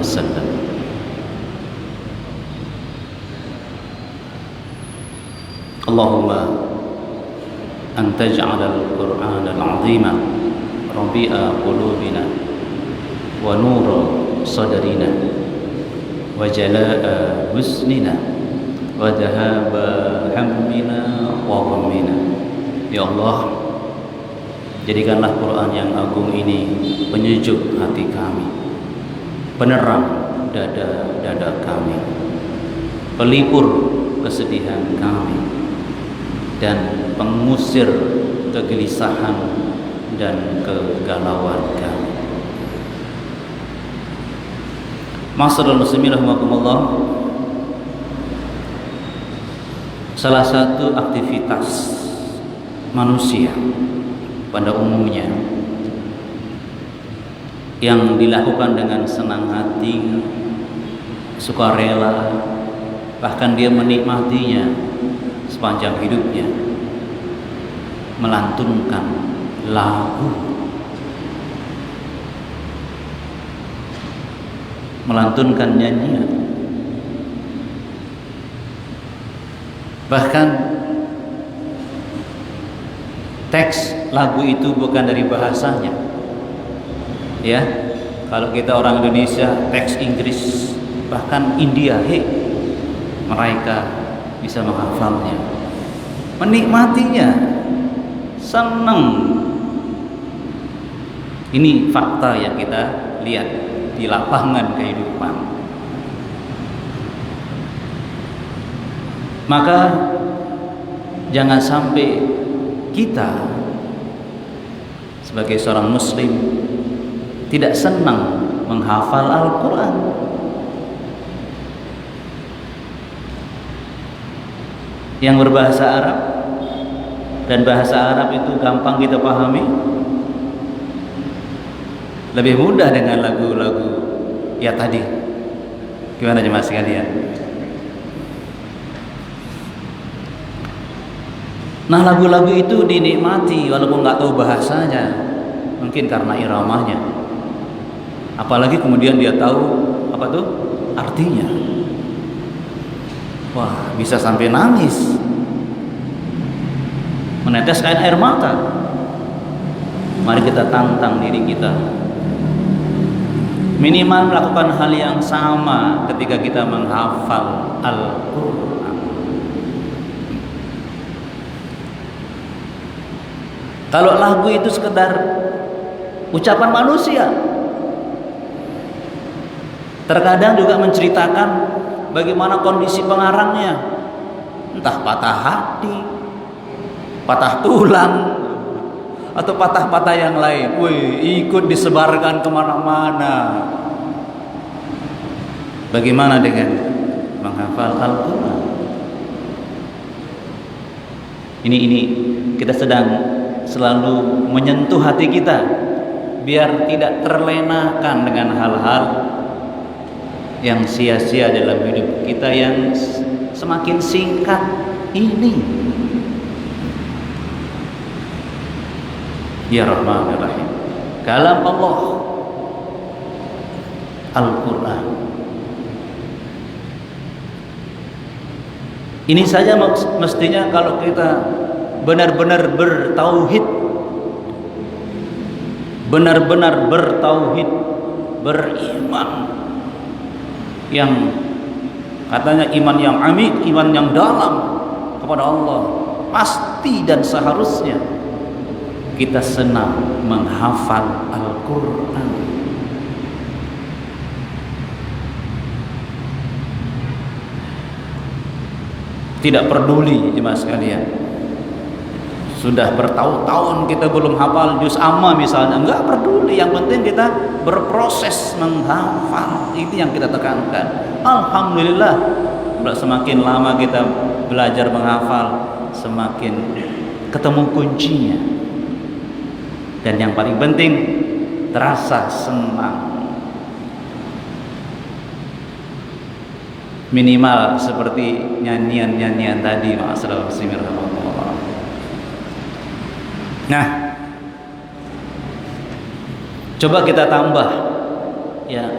wasallam. Allahumma anta ja'alal Qur'an al-'azima rabi'a qulubina wa nura sadrina wa jalaa'a husnina wa dhahaba hammina wa ghammina. Ya Allah, jadikanlah Quran yang agung ini penyejuk hati kami, penerang dada kami, pelipur kesedihan kami, dan pengusir kegelisahan dan kegalauan kami. Ma'asyiral muslimin rahimakumullah, salah satu aktivitas manusia pada umumnya yang dilakukan dengan senang hati, sukarela, bahkan dia menikmatinya sepanjang hidupnya, melantunkan lagu, melantunkan nyanyian, bahkan teks lagu itu bukan dari bahasanya. Ya, kalau kita orang Indonesia teks Inggris, bahkan India, mereka bisa menghafalnya, menikmatinya, senang. Ini fakta yang kita lihat di lapangan kehidupan. Maka jangan sampai kita sebagai seorang muslim tidak senang menghafal Al-Quran. Yang berbahasa Arab, dan bahasa Arab itu gampang kita pahami, lebih mudah dengan lagu-lagu ya tadi. Gimana jemaah sekalian? Nah, lagu-lagu itu dinikmati walaupun nggak tahu bahasanya, mungkin karena iramanya. Apalagi kemudian dia tahu apa tuh artinya. Wah, bisa sampai nangis, meneteskan air mata. Mari kita tantang diri kita, minimal melakukan hal yang sama ketika kita menghafal Al-Quran. Kalau lagu itu sekedar ucapan manusia, terkadang juga menceritakan bagaimana kondisi pengarangnya, entah patah hati, patah tulang, atau patah-patah yang lain. Wih, ikut disebarkan kemana-mana. Bagaimana dengan menghafal Al-Quran? Ini kita sedang selalu menyentuh hati kita biar tidak terlenakan dengan hal-hal yang sia-sia dalam hidup kita yang semakin singkat ini. Ya Rahman ya Rahim, kalam Allah Al-Quran. Ini saja mestinya kalau kita benar-benar bertauhid, benar-benar bertauhid, beriman, yang katanya iman yang amik, iman yang dalam kepada Allah, pasti dan seharusnya kita senang menghafal Al-Quran. Tidak peduli jemaah sekalian, sudah bertahun-tahun kita belum hafal juz amma misalnya, enggak peduli, yang penting kita berproses menghafal. Itu yang kita tekankan. Alhamdulillah, semakin lama kita belajar menghafal, semakin ketemu kuncinya, dan yang paling penting terasa senang. Minimal seperti nyanyian-nyanyian tadi, ma'asyiral muslimin rahimakumullah. Nah, coba kita tambah ya,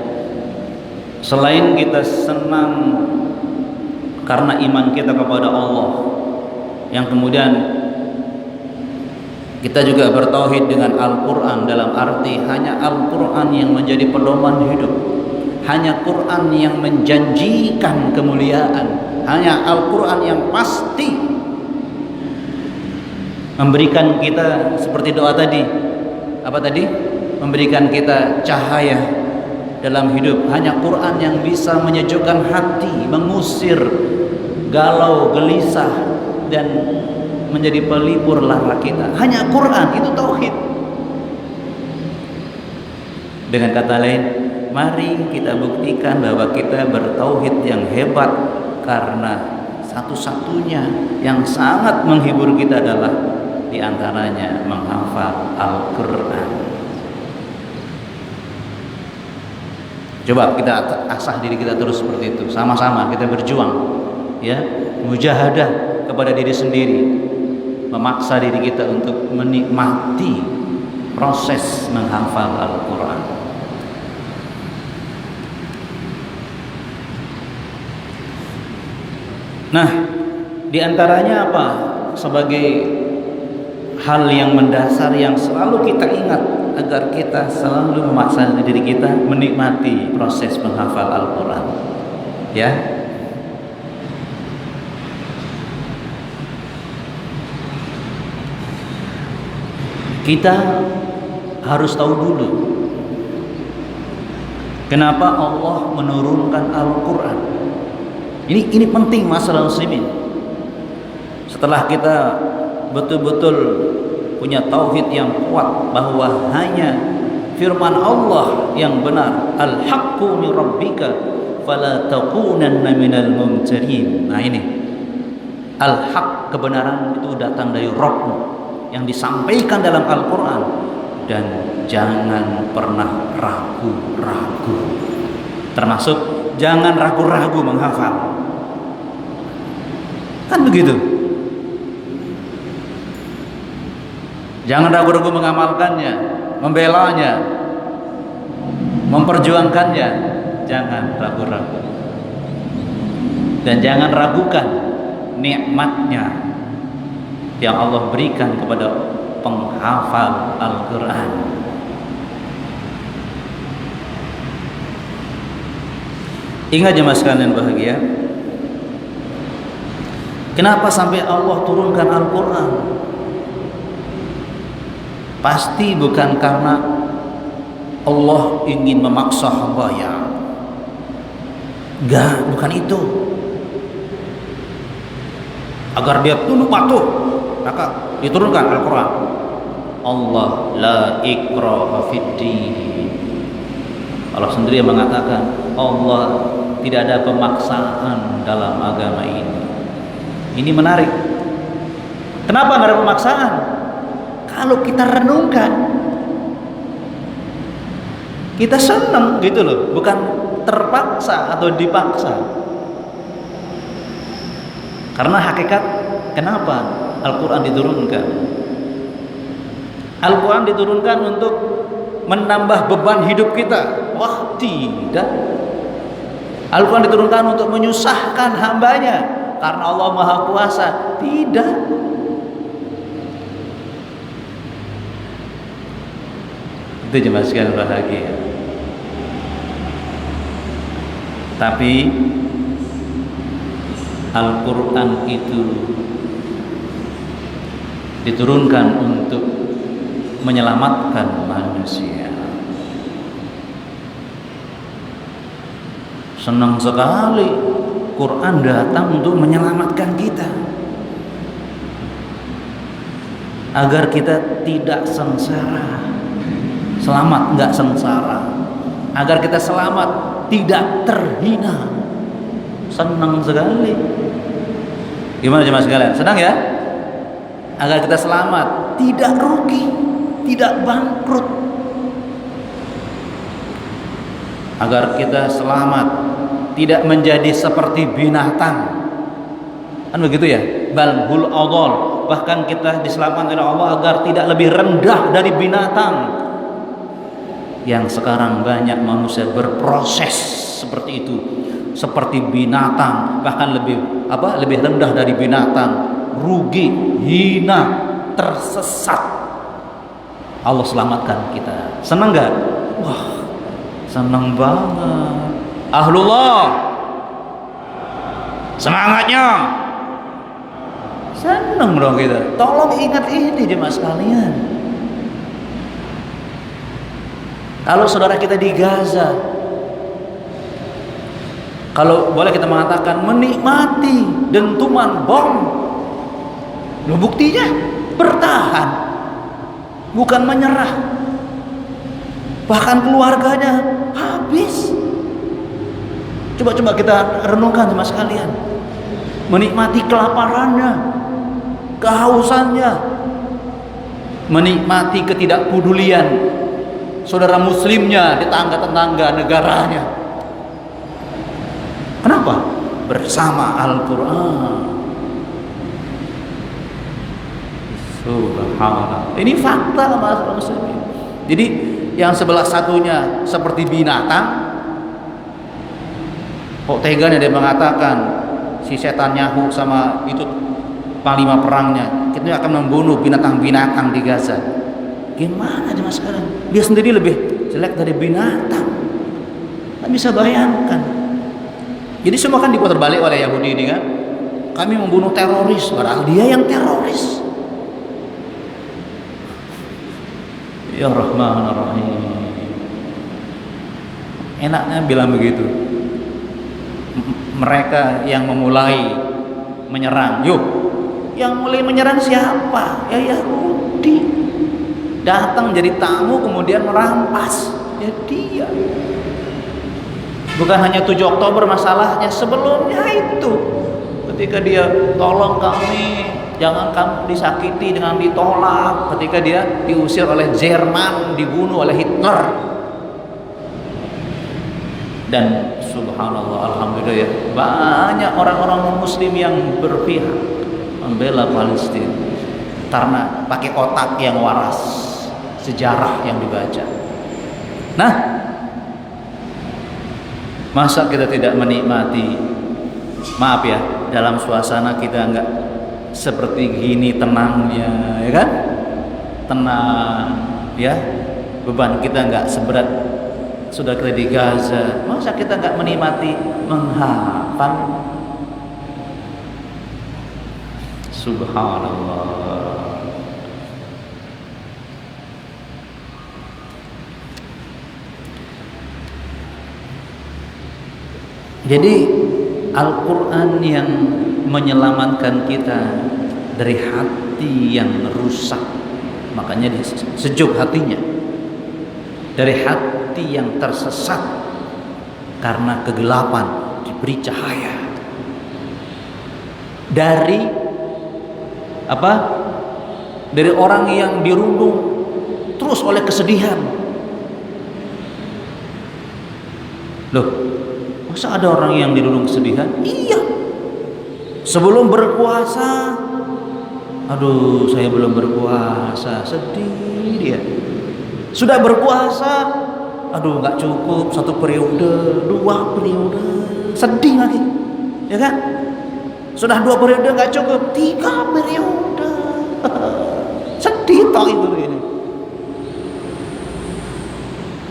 Selain kita senang karena iman kita kepada Allah, yang kemudian kita juga bertauhid dengan Al-Quran, dalam arti hanya Al-Quran yang menjadi pedoman hidup, hanya Quran yang menjanjikan kemuliaan, hanya Al-Quran yang pasti memberikan kita, seperti doa tadi, apa tadi? Memberikan kita cahaya dalam hidup. Hanya Quran yang bisa menyejukkan hati, mengusir galau, gelisah, dan menjadi pelipur lara kita. Hanya Quran, itu tauhid. Dengan kata lain, mari kita buktikan bahwa kita bertauhid yang hebat, karena satu-satunya yang sangat menghibur kita adalah diantaranya menghafal Al-Quran. Coba kita asah diri kita terus seperti itu, sama-sama kita berjuang, ya, mujahadah kepada diri sendiri, memaksa diri kita untuk menikmati proses menghafal Al-Quran. Nah, diantaranya apa? Sebagai hal yang mendasar yang selalu kita ingat, agar kita selalu memaksa diri kita menikmati proses menghafal Al-Quran, ya. Kita harus tahu dulu kenapa Allah menurunkan Al-Quran. Ini penting masalah muslimin. Setelah kita betul-betul punya tauhid yang kuat bahwa hanya firman Allah yang benar, al-haqqu min rabbika fala takunanna minal mumtarin. Nah ini al-haq, kebenaran itu datang dari Rabbmu yang disampaikan dalam Al-Quran, dan jangan pernah ragu-ragu, termasuk jangan ragu-ragu menghafal. Kan begitu. Jangan ragu-ragu mengamalkannya, membelanya, memperjuangkannya. Jangan ragu-ragu. Dan jangan ragukan nikmatnya yang Allah berikan kepada penghafal Al-Quran. Ingat jemaah sekalian bahagia, kenapa sampai Allah turunkan Al-Quran? Pasti bukan karena Allah ingin memaksa hamba, ya. Enggak, bukan itu. Agar dia tunduk patuh, maka diturunkan Al-Quran. Allah la ikraha fid-din. Allah sendiri yang mengatakan, Allah tidak ada pemaksaan dalam agama ini. Ini menarik. Kenapa nggak ada pemaksaan? Kalau kita renungkan, kita senang gitu loh, bukan terpaksa atau dipaksa. Karena hakikat kenapa Al-Quran diturunkan? Al-Quran diturunkan untuk menambah beban hidup kita. Wah, tidak. Al-Quran diturunkan untuk menyusahkan hambanya karena Allah Maha Kuasa. Tidak. Itu jemaah sekalian bahagia. Tapi Al-Quran itu diturunkan untuk menyelamatkan manusia. Senang sekali Quran datang untuk menyelamatkan kita, agar kita tidak sengsara. Selamat, enggak sengsara. Agar kita selamat, tidak terhina. Senang sekali. Gimana jemaah sekalian? Senang ya? Agar kita selamat, tidak rugi, tidak bangkrut. Agar kita selamat, tidak menjadi seperti binatang. Kan begitu ya? Bal hul adall. Bahkan kita diselamatkan oleh Allah agar tidak lebih rendah dari binatang. Yang sekarang banyak manusia berproses seperti itu, seperti binatang, bahkan lebih rendah dari binatang, rugi, hina, tersesat. Allah selamatkan kita. Senang nggak? Wah, senang banget. Ahlullah, semangatnya. Senang dong kita. Tolong ingat ini jemaah sekalian. Kalau saudara kita di Gaza, kalau boleh kita mengatakan menikmati dentuman bom, loh buktinya bertahan, bukan menyerah. Bahkan keluarganya habis. Coba kita renungkan jemaah sekalian. Menikmati kelaparannya, kehausannya, menikmati ketidakpedulian saudara muslimnya di tetangga negaranya. Kenapa? Bersama Al-Quran. Subhanallah. Ini fakta masalah muslimin. Jadi yang sebelah satunya seperti binatang, kok teganya dia mengatakan si setan Yahu sama itu panglima perangnya kita akan membunuh binatang-binatang di Gaza. Gimana aja mas sekarang? Dia sendiri lebih jelek dari binatang. Tak bisa bayangkan. Jadi semua kan diputar balik oleh Yahudi ini kan. Kami membunuh teroris, padahal dia yang teroris. Ya Rahman Rahim. Enaknya bilang begitu. Mereka yang memulai menyerang. Yuk, yang mulai menyerang siapa? Ya Yahudi. Datang jadi tamu kemudian merampas. Ya dia. Bukan hanya 7 Oktober masalahnya, sebelumnya itu. Ketika dia tolong kami, jangan kamu disakiti dengan ditolak. Ketika dia diusir oleh Jerman, dibunuh oleh Hitler. Dan subhanallah, alhamdulillah ya, banyak orang-orang muslim yang berpihak membela Palestina karena pakai otak yang waras, sejarah yang dibaca. Nah, masa kita tidak menikmati, maaf ya, dalam suasana kita enggak seperti gini tenangnya, ya kan? Tenang, ya, beban kita enggak seberat sudah kita di Gaza. Masa kita enggak menikmati menghafal? Subhanallah. Jadi Al-Quran yang menyelamatkan kita dari hati yang rusak, makanya sejuk hatinya, dari hati yang tersesat karena kegelapan diberi cahaya, dari apa? Dari orang yang dirundung terus oleh kesedihan. Loh, masa ada orang yang dirundung kesedihan? Iya. Sebelum berpuasa, aduh saya belum berpuasa, sedih dia. Sudah berpuasa, aduh nggak cukup 1 periode, 2 periode, sedih lagi, ya kan? Sudah 2 periode nggak cukup, 3 periode, sedih toh itu ini.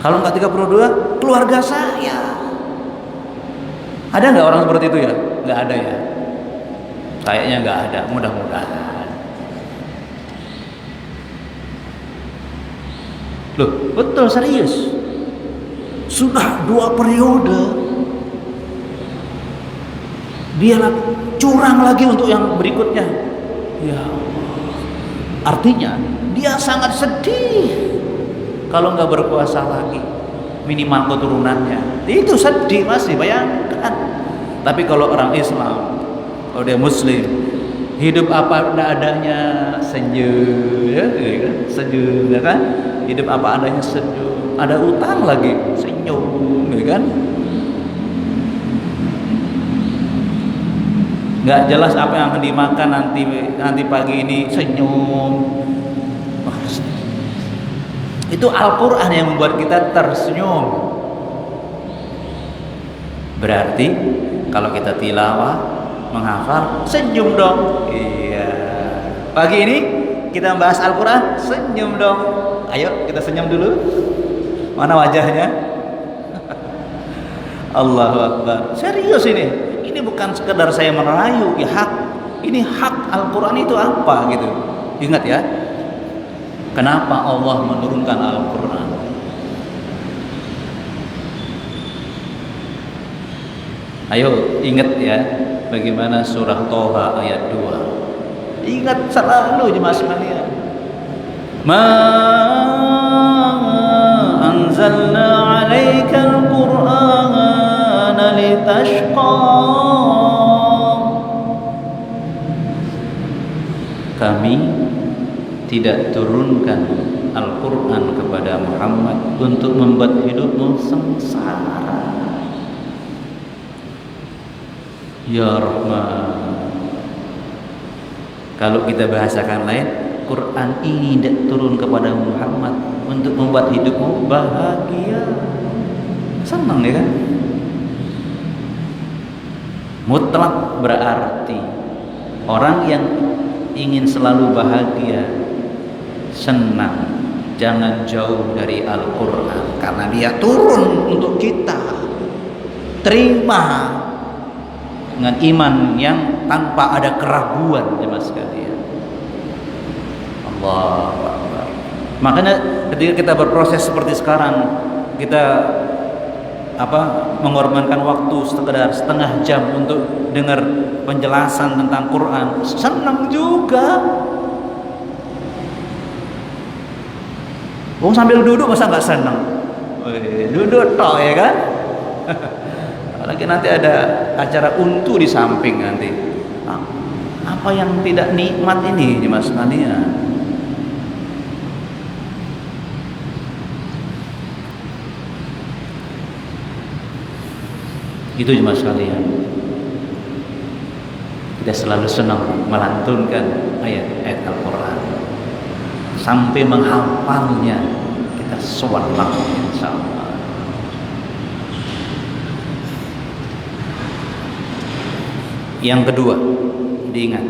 Kalau nggak 3 periode, keluarga saya. Ada nggak orang seperti itu ya? Nggak ada ya. Kayaknya nggak ada. Mudah-mudahan. Loh, betul serius. Sudah 2 periode, dia curang lagi untuk yang berikutnya. Ya Allah. Artinya dia sangat sedih kalau nggak berpuasa lagi. Minimal keturunannya itu sedih, masih bayangkan. Tapi kalau orang Islam, kalau dia Muslim, hidup apa adanya, senyum, ya kan? Senyum, ya kan? Hidup apa adanya, senyum. Ada utang lagi, senyum, ya kan? Nggak jelas apa yang akan dimakan nanti pagi ini, senyum. Itu Al-Quran yang membuat kita tersenyum. Berarti kalau kita tilawah, menghafal, senyum dong. Iya. Pagi ini kita bahas Al-Quran, senyum dong. Ayo kita senyum dulu. Mana wajahnya? Allahu Akbar. Serius ini. Ini bukan sekedar saya merayu, ya hak. Ini hak Al-Quran itu apa gitu. Ingat ya. Kenapa Allah menurunkan Al-Quran? Ayo ingat ya, bagaimana surah Toha ayat 2. Ingat selalu jemaah sekalian. Ma anzalna 'alaikal Qur'ana litashqa. Kami tidak turunkan Al-Quran kepada Muhammad untuk membuat hidupmu sengsara. Ya Rahman. Kalau kita bahasakan lain, Quran ini tidak turun kepada Muhammad untuk membuat hidupmu bahagia. Senang ya kan? Mutlak berarti orang yang ingin selalu bahagia, senang, jangan jauh dari Al-Quran, karena dia turun untuk kita. Terima dengan iman yang tanpa ada keraguan, jemaah sekalian. Allahu Akbar. Makanya ketika kita berproses seperti sekarang, kita mengorbankan waktu sekedar setengah jam untuk dengar penjelasan tentang Quran, senang juga. Sambil duduk masa nggak senang? Duduk toh ya kan? Apalagi nanti ada acara untu di samping nanti. Apa yang tidak nikmat ini jemaah sekalian? Itu jemaah sekalian. Kita selalu senang melantunkan ayat-ayat Al-Quran sampai menghafalnya. Kita sowan insyaallah. Yang kedua, diingat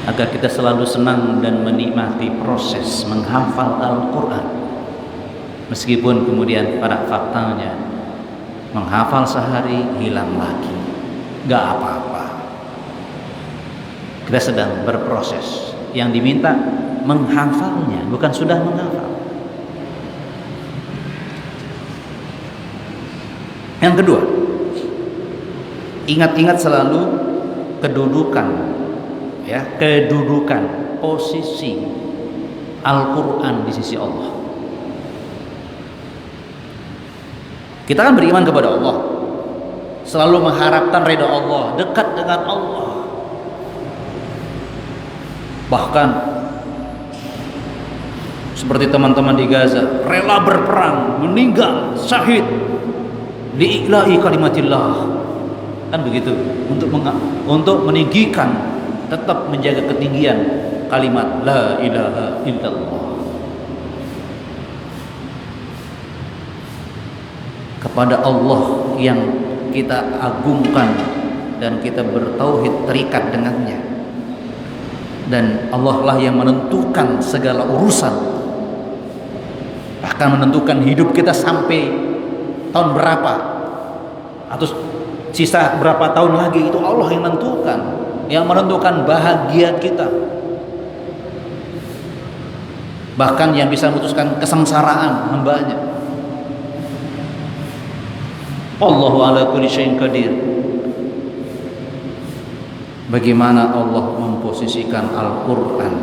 agar kita selalu senang dan menikmati proses menghafal Al-Quran, meskipun kemudian pada faktanya menghafal sehari hilang lagi, gak apa-apa. Kita sedang berproses. Yang diminta menghafalnya, bukan sudah menghafal. Yang kedua, ingat-ingat selalu kedudukan, ya, kedudukan posisi Al-Quran di sisi Allah. Kita kan beriman kepada Allah, selalu mengharapkan ridha Allah, dekat dengan Allah. Bahkan seperti teman-teman di Gaza, rela berperang, meninggal, syahid li'ila'i kalimatillah. Kan begitu, untuk meninggikan, tetap menjaga ketinggian kalimat la ilaha illallah. Kepada Allah yang kita agungkan dan kita bertauhid, terikat dengannya. Dan Allah lah yang menentukan segala urusan, bahkan menentukan hidup kita sampai tahun berapa atau sisa berapa tahun lagi, itu Allah yang menentukan, yang menentukan bahagia kita, bahkan yang bisa memutuskan kesengsaraan hambanya. Allahu ala kulli syai'in qadir. Bagaimana Allah memposisikan Al-Quran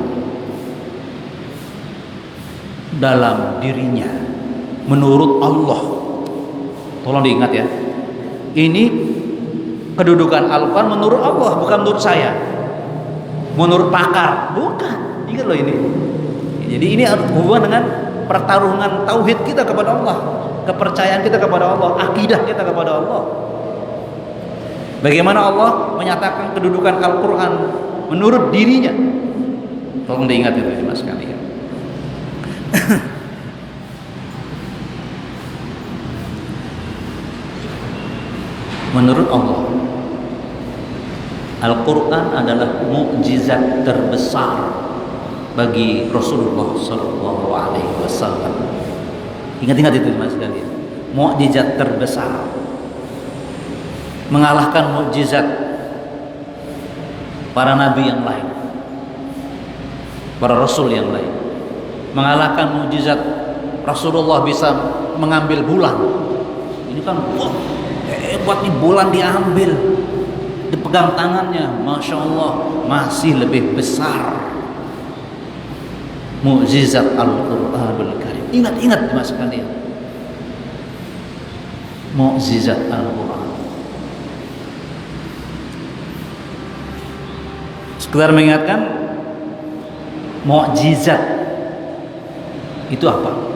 dalam dirinya menurut Allah. Tolong diingat ya, ini kedudukan Al-Quran menurut Allah, bukan menurut saya, menurut pakar, bukan. Ingat loh ini. Jadi ini hubungan dengan pertarungan tauhid kita kepada Allah, kepercayaan kita kepada Allah, akidah kita kepada Allah. Bagaimana Allah menyatakan kedudukan Al-Quran menurut dirinya. Tolong diingat itu mas sekalian. Menurut Allah, Al-Quran adalah mukjizat terbesar bagi Rasulullah Sallallahu Alaihi Wasallam. Ingat-ingat itu mas sekalian, mukjizat terbesar, mengalahkan mukjizat para nabi yang lain, para rasul yang lain, mengalahkan mukjizat Rasulullah bisa mengambil bulan. Ini kan wah, hebat nih, bulan diambil, dipegang tangannya, masya Allah, masih lebih besar mukjizat Al-Quranul Karim. Ingat-ingat mas sekalian, mukjizat Al-Quran. Sekedar mengingatkan, mukjizat itu apa?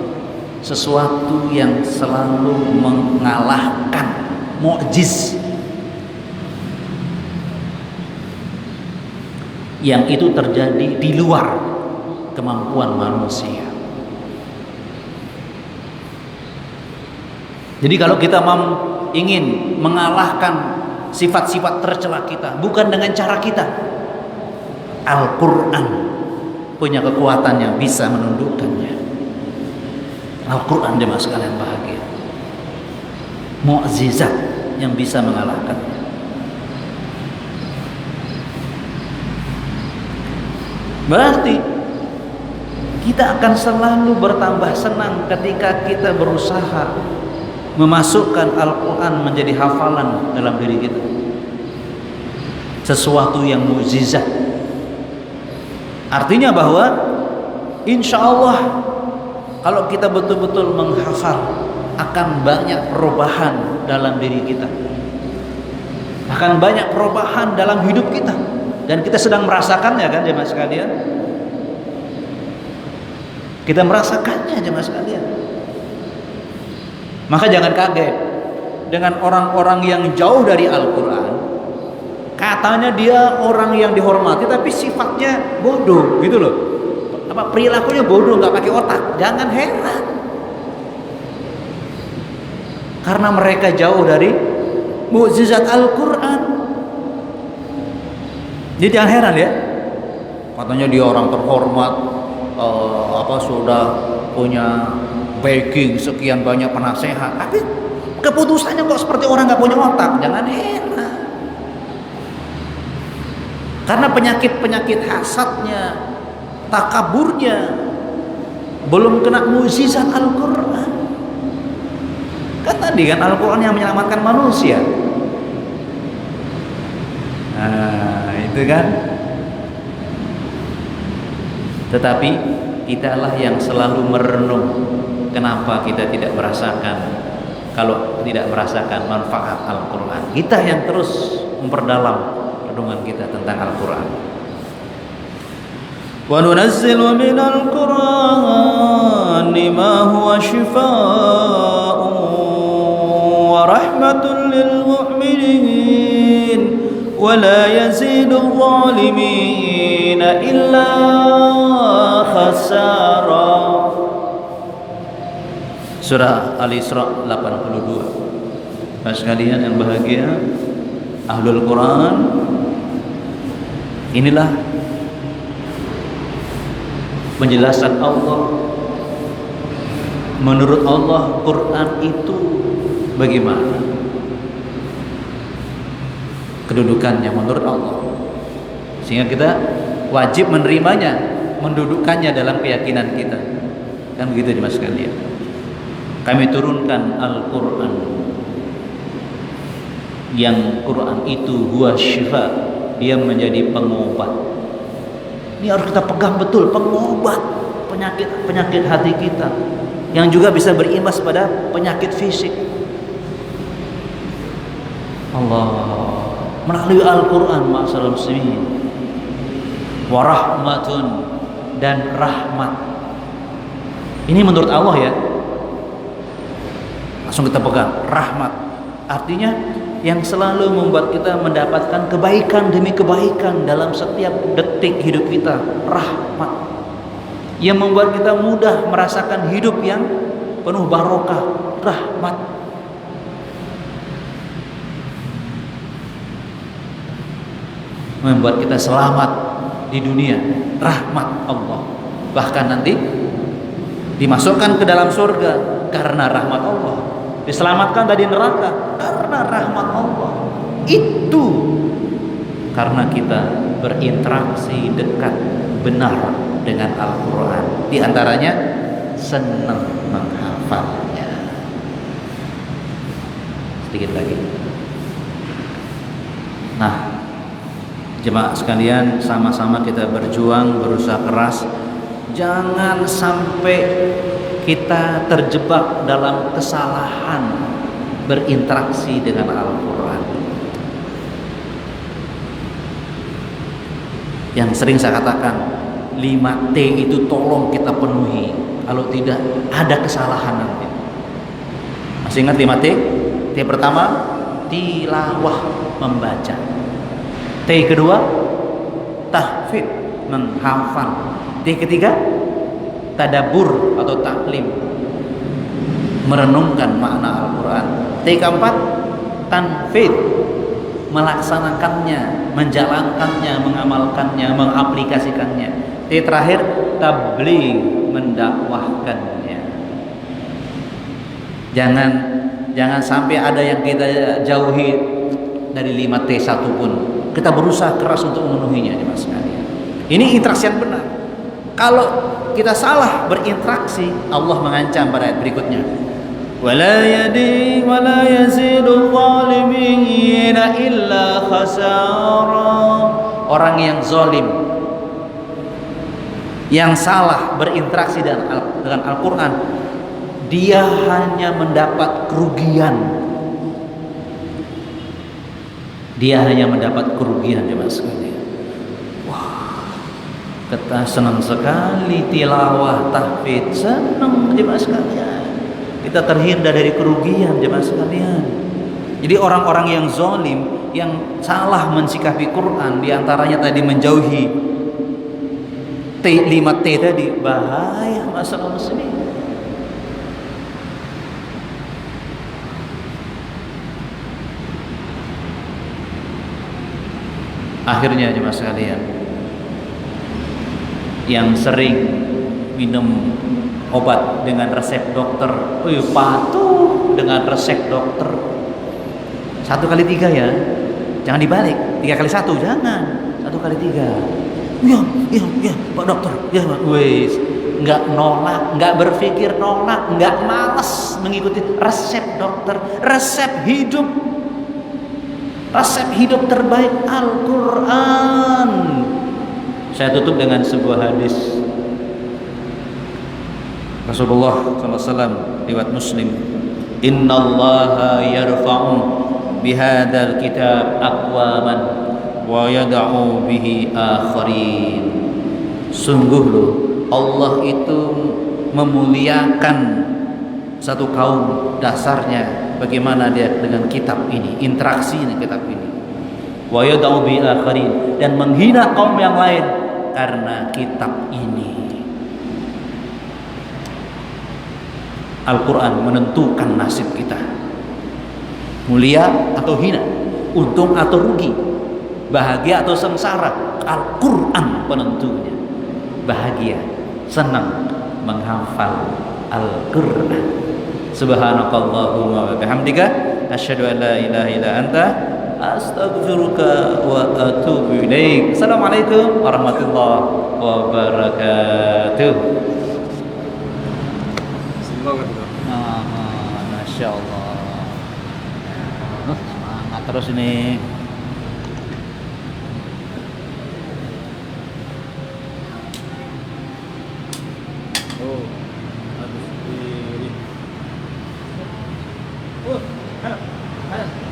Sesuatu yang selalu mengalahkan, mukjiz, yang itu terjadi di luar kemampuan manusia. Jadi kalau kita ingin mengalahkan sifat-sifat tercela kita, bukan dengan cara kita, Al-Quran punya kekuatan yang bisa menundukkannya. Al-Quran, jemaah sekalian bahagia, mukjizat yang bisa mengalahkannya. Berarti kita akan selalu bertambah senang ketika kita berusaha memasukkan Al-Quran menjadi hafalan dalam diri kita. Sesuatu yang mukjizat. Artinya bahwa insya Allah kalau kita betul-betul menghafal, akan banyak perubahan dalam diri kita, akan banyak perubahan dalam hidup kita, dan kita sedang merasakannya kan jemaah sekalian. Kita merasakannya jemaah sekalian. Maka jangan kaget dengan orang-orang yang jauh dari Al-Quran. Katanya dia orang yang dihormati, tapi sifatnya bodoh gitu loh. Apa perilakunya bodoh, nggak pakai otak. Jangan heran, karena mereka jauh dari mukjizat Al-Quran. Jadi jangan heran ya. Katanya dia orang terhormat, sudah punya backing sekian banyak penasehat, tapi keputusannya kok seperti orang nggak punya otak. Jangan heran, karena penyakit hasadnya, takaburnya belum kena mukjizat Al-Quran. Kan tadi kan Al-Quran yang menyelamatkan manusia. Nah itu kan. Tetapi kitalah yang selalu merenung, kenapa kita tidak merasakan, kalau tidak merasakan manfaat Al-Quran. Kita yang terus memperdalam renungan kita tentang Al-Quran. Wa nunazzilu minal Qur'ani ma huwa shifaa'un wa rahmatun lil mu'minin wa la yazidul zalimina illa khasara. Surah Al-Isra 82. Mas sekalian yang bahagia, Ahlul Quran, inilah penjelasan Allah. Menurut Allah, Quran itu bagaimana kedudukannya menurut Allah, sehingga kita wajib menerimanya, mendudukkannya dalam keyakinan kita. Kan begitu Mas sekalian. Kami turunkan Al-Quran, yang Quran itu huwa syifa, dia menjadi pengobat. Ini harus kita pegang betul, pengobat penyakit hati kita, yang juga bisa berimbas pada penyakit fisik. Allah melalui Al-Quran, ma'asyiral muslimin, wa rahmatun, dan rahmat. Ini menurut Allah ya. Langsung kita pegang, rahmat. Artinya yang selalu membuat kita mendapatkan kebaikan demi kebaikan dalam setiap detik hidup kita. Rahmat yang membuat kita mudah merasakan hidup yang penuh barokah. Rahmat. membuat kita selamat di dunia, rahmat Allah. Bahkan nanti dimasukkan ke dalam surga karena rahmat Allah, diselamatkan dari neraka karena rahmat Allah. Itu karena kita berinteraksi dekat benar dengan Al-Quran. Di antaranya senang menghafalnya. Sedikit lagi. Nah, jemaah sekalian, sama-sama kita berjuang, berusaha keras. Jangan sampai kita terjebak dalam kesalahan berinteraksi dengan Al-Quran. Yang sering saya katakan, 5T itu tolong kita penuhi. Kalau tidak, ada kesalahan nanti. Masih ingat 5T? T pertama, tilawah, membaca. T kedua, tahfidz, menghafal. T ketiga, tadabbur atau taklim, merenungkan makna Al-Quran. T keempat, tanfidz, melaksanakannya, menjalankannya, mengamalkannya, mengaplikasikannya. T terakhir, tabligh, mendakwahkannya. Jangan sampai ada yang kita jauhi dari 5T satu pun. Kita berusaha keras untuk memenuhinya, Mas sekalian. Ini interaksi yang benar. Kalau kita salah berinteraksi, Allah mengancam pada ayat berikutnya. Wala yadi wala yazidul zalimin illa khasara. Orang yang zalim, yang salah berinteraksi dengan Al-Quran, dia hanya mendapat kerugian. Dia hanya mendapat kerugian, jemaah sekalian. Wah, kita senang sekali tilawah, tahfidz, senang jemaah sekalian. Kita terhindar dari kerugian, jemaah sekalian. Jadi orang-orang yang zalim, yang salah mensikapi Quran, diantaranya tadi menjauhi 5T tadi, bahaya masalah muslim. Akhirnya jemaah sekalian, yang sering minum obat dengan resep dokter, patuh dengan resep dokter. 1 kali 3 ya, jangan dibalik. 3 kali 1, jangan 1 kali 3. Ya, Pak Dokter, ya Pak. Wes, nggak nolak, nggak berpikir nolak, nggak malas mengikuti resep dokter, resep hidup. Resep hidup terbaik Al-Quran. Saya tutup dengan sebuah hadis Rasulullah SAW riwayat Muslim. Innallaha yarfa'u bihadzal kitab aqwaman wa yad'u bihi akharin. Sungguh loh, Allah itu memuliakan satu kaum, dasarnya bagaimana dia dengan kitab ini, interaksi dengan kitab ini. Wa yad'u bihi akharin, dan menghina kaum yang lain karena kitab ini. Al-Quran menentukan nasib kita, mulia atau hina, untung atau rugi, bahagia atau sengsara. Al-Quran penentunya. Bahagia, senang menghafal Al-Quran. Subhanakallahumma wa bihamdika asyhadu an la ilaha illa anta astaghfiruka wa atubu ilaik. Assalamualaikum warahmatullahi wabarakatuh. Masya Allah, semangat terus ini. Oh, habis ini. Halo.